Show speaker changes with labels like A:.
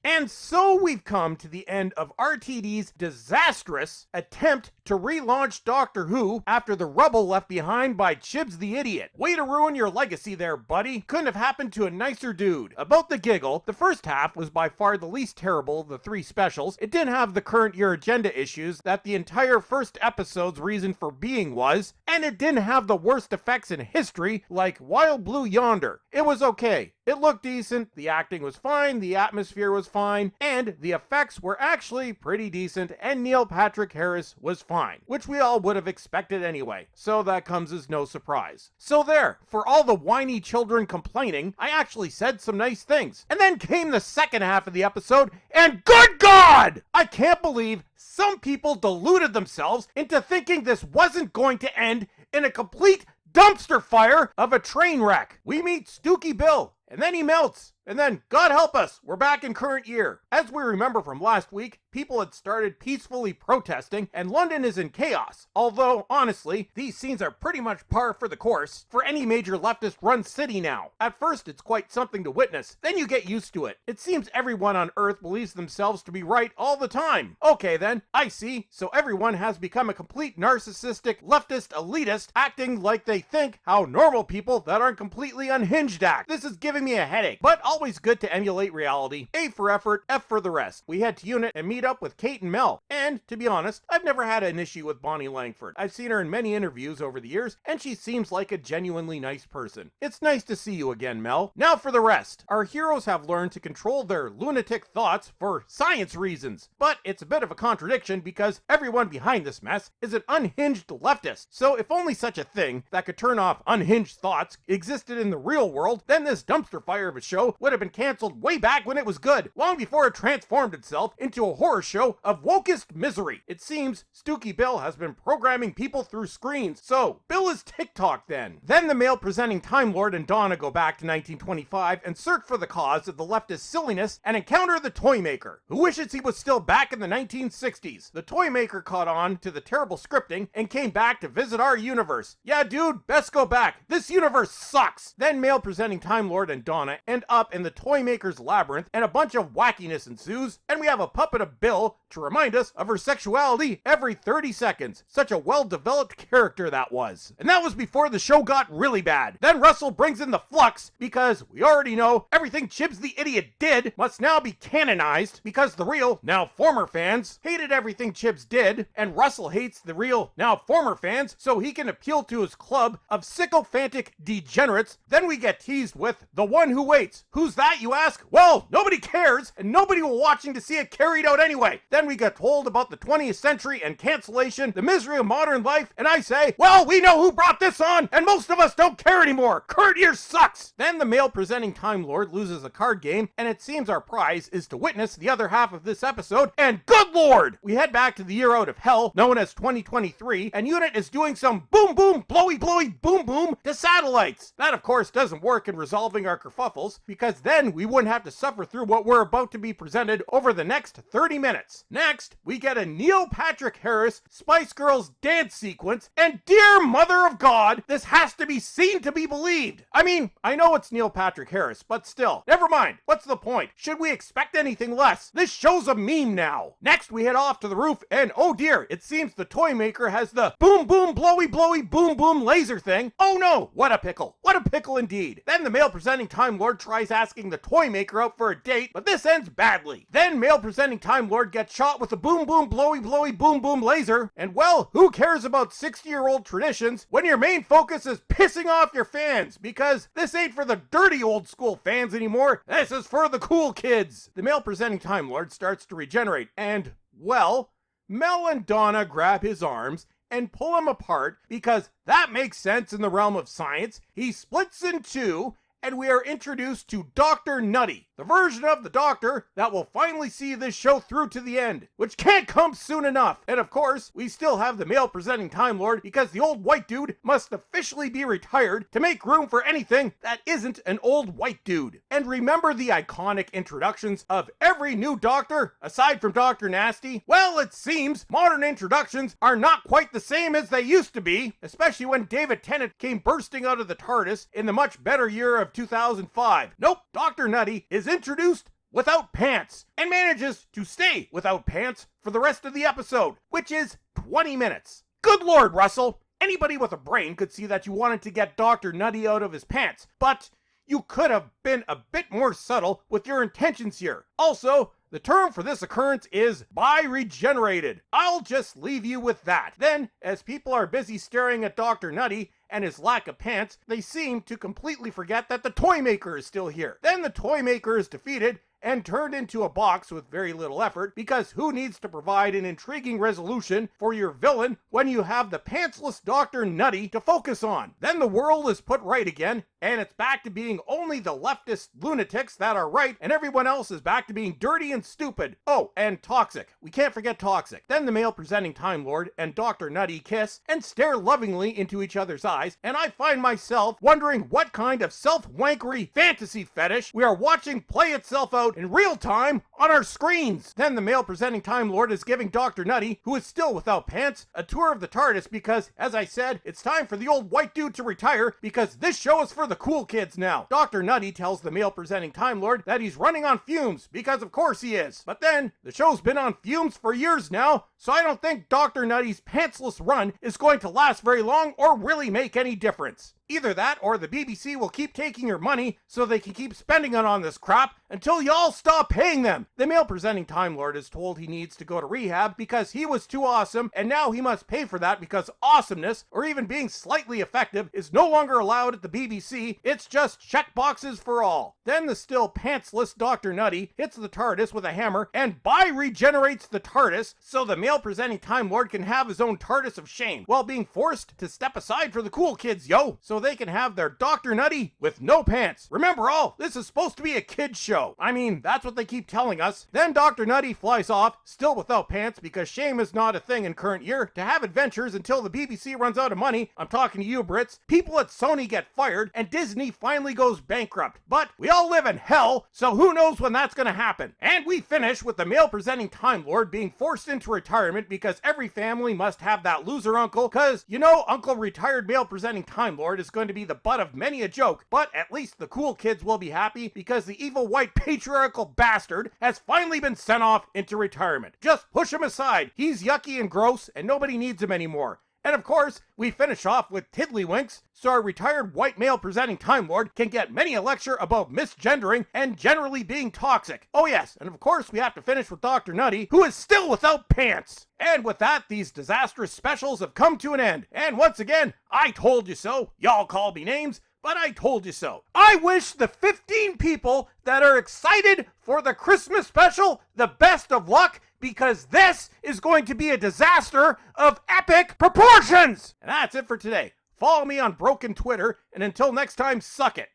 A: And so we've come to the end of RTD's disastrous attempt to relaunch Doctor Who after the rubble left behind by Chibs the Idiot. Way to ruin your legacy there, buddy. Couldn't have happened to a nicer dude. About the Giggle, the first half was by far the least terrible of the three specials. It didn't have the current year agenda issues that the entire first episode's reason for being was, and it didn't have the worst effects in history like Wild Blue Yonder. It was okay. It looked decent, the acting was fine, the atmosphere was fine, and the effects were actually pretty decent, and Neil Patrick Harris was fine, which we all would have expected anyway, so that comes as no surprise. So there, for all the whiny children complaining, I actually said some nice things. And then came the second half of the episode, and good God! I can't believe some people deluded themselves into thinking this wasn't going to end in a complete dumpster fire of a train wreck. We meet Stooky Bill, and then he melts. And then, God help us, we're back in current year. As we remember from last week, people had started peacefully protesting, and London is in chaos. Although, honestly, these scenes are pretty much par for the course for any major leftist-run city now. At first, it's quite something to witness. Then you get used to it. It seems everyone on Earth believes themselves to be right all the time. Okay then, I see. So everyone has become a complete narcissistic, leftist elitist, acting like they think how normal people that aren't completely unhinged act. This is giving me a headache, but always good to emulate reality. A for effort, F for the rest. We head to Unit and meet up with Kate and Mel. And, to be honest, I've never had an issue with Bonnie Langford. I've seen her in many interviews over the years, and she seems like a genuinely nice person. It's nice to see you again, Mel. Now for the rest. Our heroes have learned to control their lunatic thoughts for science reasons. But it's a bit of a contradiction because everyone behind this mess is an unhinged leftist. So if only such a thing that could turn off unhinged thoughts existed in the real world, then this dumpster fire of a show would have been canceled way back when it was good, long before it transformed itself into a horror show of wokest misery. It seems Stooky Bill has been programming people through screens, so Bill is TikTok then. Then the male-presenting Time Lord and Donna go back to 1925 and search for the cause of the leftist silliness and encounter the Toymaker, who wishes he was still back in the 1960s. The Toymaker caught on to the terrible scripting and came back to visit our universe. Yeah, dude, best go back. This universe sucks. Then male-presenting Time Lord and Donna end up in the Toymaker's labyrinth, and a bunch of wackiness ensues, and we have a puppet of Bill to remind us of her sexuality every 30 seconds. Such a well-developed character that was. And that was before the show got really bad. Then Russell brings in the flux, because we already know everything Chibs the Idiot did must now be canonized, because the real, now former fans hated everything Chibs did, and Russell hates the real, now former fans, so he can appeal to his club of sycophantic degenerates. Then we get teased with the one who waits. Who's that, you ask? Well, nobody cares, and nobody will watching to see it carried out anyway. Then we get told about the 20th century and cancellation, the misery of modern life, and I say, well, we know who brought this on, and most of us don't care anymore. Current year sucks. Then the male-presenting Time Lord loses a card game, and it seems our prize is to witness the other half of this episode, and good lord! We head back to the year out of hell, known as 2023, and Unit is doing some boom boom, blowy blowy boom boom to satellites. That, of course, doesn't work in resolving our kerfuffles, because then we wouldn't have to suffer through what we're about to be presented over the next 30 minutes. Next, we get a Neil Patrick Harris Spice Girls dance sequence, and dear mother of God, this has to be seen to be believed. I mean, I know it's Neil Patrick Harris, but still, never mind. What's the point? Should we expect anything less? This show's a meme now. Next, we head off to the roof, and oh dear, it seems the Toymaker has the boom boom blowy blowy boom boom laser thing. Oh no, what a pickle. What a pickle indeed. Then the male-presenting Time Lord tries asking the Toymaker out for a date, but this ends badly. Then male-presenting Time Lord gets shot with a boom boom blowy blowy boom boom laser, and well, who cares about 60-year-old traditions when your main focus is pissing off your fans, because this ain't for the dirty old school fans anymore, this is for the cool kids. The male-presenting Time Lord starts to regenerate, and, well, Mel and Donna grab his arms and pull him apart because that makes sense in the realm of science. He splits in two, and we are introduced to Dr. Nutty, the version of the Doctor that will finally see this show through to the end, which can't come soon enough. And of course, we still have the male-presenting Time Lord because the old white dude must officially be retired to make room for anything that isn't an old white dude. And remember the iconic introductions of every new Doctor, aside from Dr. Nasty? Well, it seems modern introductions are not quite the same as they used to be, especially when David Tennant came bursting out of the TARDIS in the much better year of 2005. Nope, Dr. Nutty is introduced without pants and manages to stay without pants for the rest of the episode, which is 20 minutes. Good Lord, Russell. Anybody with a brain could see that you wanted to get Dr. Nutty out of his pants, but you could have been a bit more subtle with your intentions here. Also, the term for this occurrence is bi-regenerated. I'll just leave you with that. Then, as people are busy staring at Dr. Nutty and his lack of pants, they seem to completely forget that the toy maker is still here. Then the toy maker is defeated and turned into a box with very little effort, because who needs to provide an intriguing resolution for your villain when you have the pantsless Dr. Nutty to focus on? Then the world is put right again, and it's back to being only the leftist lunatics that are right, and everyone else is back to being dirty and stupid. Oh, and toxic. We can't forget toxic. Then the male presenting Time Lord and Dr. Nutty kiss and stare lovingly into each other's eyes, and I find myself wondering what kind of self-wankery fantasy fetish we are watching play itself out in real time on our screens. Then the male presenting Time Lord is giving Dr. Nutty, who is still without pants, a tour of the TARDIS because, as I said, it's time for the old white dude to retire because this show is for the cool kids now. Dr. Nutty tells the male presenting Time Lord that he's running on fumes because of course he is. But then, the show's been on fumes for years now, so I don't think Dr. Nutty's pantsless run is going to last very long or really make any difference. Either that or the BBC will keep taking your money so they can keep spending it on this crap until y'all stop paying them. The male presenting Time Lord is told he needs to go to rehab because he was too awesome, and now he must pay for that because awesomeness, or even being slightly effective, is no longer allowed at the BBC. It's just check boxes for all. Then the still pantsless Dr. Nutty hits the TARDIS with a hammer and bi-regenerates the TARDIS so the male presenting Time Lord can have his own TARDIS of shame while being forced to step aside for the cool kids, yo, so they can have their Dr. Nutty with no pants. Remember all, this is supposed to be a kid's show. I mean, that's what they keep telling us. Then Dr. Nutty flies off, still without pants because shame is not a thing in current year, to have adventures until the BBC runs out of money. I'm talking to you, Brits. People at Sony get fired and Disney finally goes bankrupt. But we all live in hell, so who knows when that's gonna happen. And we finish with the male presenting Time Lord being forced into retirement because every family must have that loser uncle, cause you know Uncle retired male presenting Time Lord is going to be the butt of many a joke, but at least the cool kids will be happy because the evil white patriarchal bastard has finally been sent off into retirement. Just push him aside. He's yucky and gross and nobody needs him anymore. And of course, we finish off with tiddlywinks, so our retired white male presenting Time Lord can get many a lecture about misgendering and generally being toxic. Oh yes, and of course we have to finish with Dr. Nutty, who is still without pants. And with that, these disastrous specials have come to an end. And once again, I told you so. Y'all call me names, but I told you so. I wish the 15 people that are excited for the Christmas special the best of luck, because this is going to be a disaster of epic proportions. And that's it for today. Follow me on Broken Twitter, and until next time, suck it.